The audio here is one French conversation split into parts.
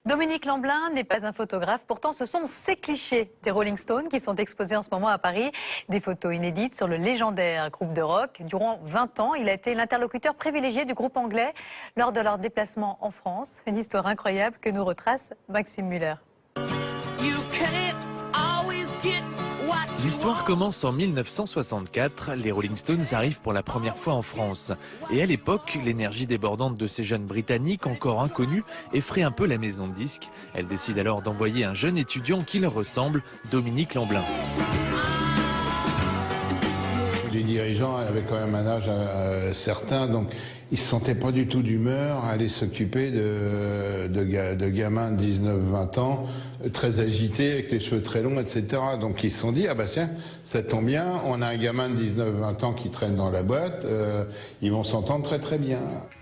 Dominique Lamblin n'est pas un photographe, pourtant ce sont ces clichés des Rolling Stones qui sont exposés en ce moment à Paris. Des photos inédites sur le légendaire groupe de rock. Durant 20 ans, il a été l'interlocuteur privilégié du groupe anglais lors de leur déplacement en France. Une histoire incroyable que nous retrace Maxime Muller. L'histoire commence en 1964, les Rolling Stones arrivent pour la première fois en France. Et à l'époque, l'énergie débordante de ces jeunes Britanniques, encore inconnus, effraie un peu la maison de disques. Elle décide alors d'envoyer un jeune étudiant qui leur ressemble, Dominique Lamblin. Les dirigeants avaient quand même un âge certain, donc ils ne se sentaient pas du tout d'humeur à aller s'occuper de gamins de 19-20 ans, très agités, avec les cheveux très longs, etc. Donc ils se sont dit, ah bah tiens, ça tombe bien, on a un gamin de 19-20 ans qui traîne dans la boîte, ils vont s'entendre très très bien.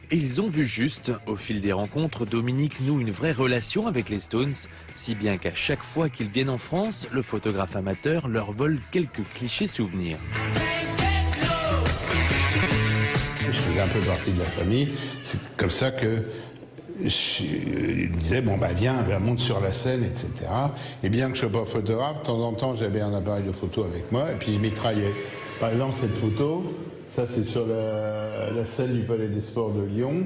Et ils ont vu juste. Au fil des rencontres, Dominique noue une vraie relation avec les Stones, si bien qu'à chaque fois qu'ils viennent en France, le photographe amateur leur vole quelques clichés souvenirs. Je faisais un peu partie de la famille, c'est comme ça que je disais, bon bah viens, monte sur la scène, etc. Et bien que je ne sois pas photographe, de temps en temps j'avais un appareil de photo avec moi et puis je m'y traillais. Par exemple cette photo, ça c'est sur la scène du Palais des Sports de Lyon,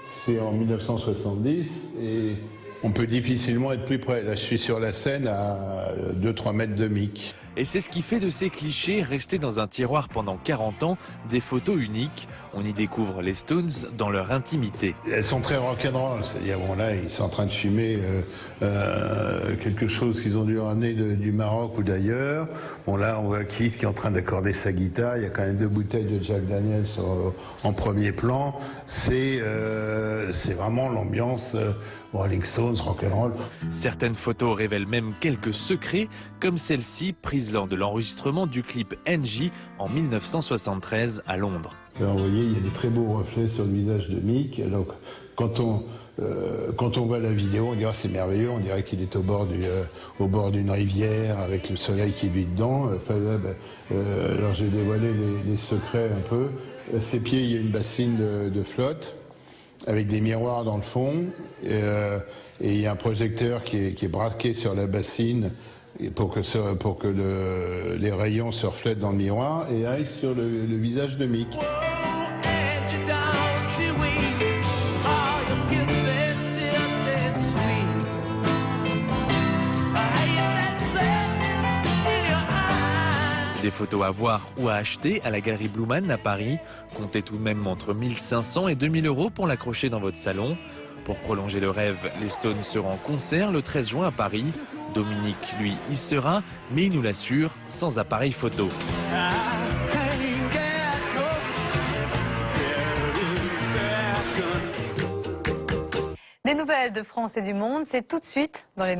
c'est en 1970 et on peut difficilement être plus près. Là je suis sur la scène à 2-3 mètres de mic. Et c'est ce qui fait de ces clichés, restés dans un tiroir pendant 40 ans, des photos uniques. On y découvre les Stones dans leur intimité. Elles sont très rock'n'roll, c'est-à-dire bon là ils sont en train de fumer quelque chose qu'ils ont dû ramener du Maroc ou d'ailleurs. Bon là on voit Keith qui est en train d'accorder sa guitare, il y a quand même 2 bouteilles de Jack Daniels en premier plan. C'est vraiment l'ambiance Rolling Stones, rock'n'roll. Certaines photos révèlent même quelques secrets, comme celle-ci prise lors de l'enregistrement du clip NJ en 1973 à Londres. Alors, vous voyez, il y a des très beaux reflets sur le visage de Mick. Alors, quand on voit la vidéo, on dirait c'est merveilleux, on dirait qu'il est au bord d'une rivière avec le soleil qui lui dedans. Enfin, là, alors j'ai dévoilé les secrets un peu. À ses pieds, il y a une bassine de flotte avec des miroirs dans le fond. Et il y a un projecteur qui est braqué sur la bassine pour que les rayons se reflètent dans le miroir et aillent sur le visage de Mick. Des photos à voir ou à acheter à la galerie Bluman à Paris. Comptez tout de même entre 1500 et 2000 € pour l'accrocher dans votre salon. Pour prolonger le rêve, les Stones seront en concert le 13 juin à Paris. Dominique, lui, y sera, mais il nous l'assure, sans appareil photo. Des nouvelles de France et du monde, c'est tout de suite dans les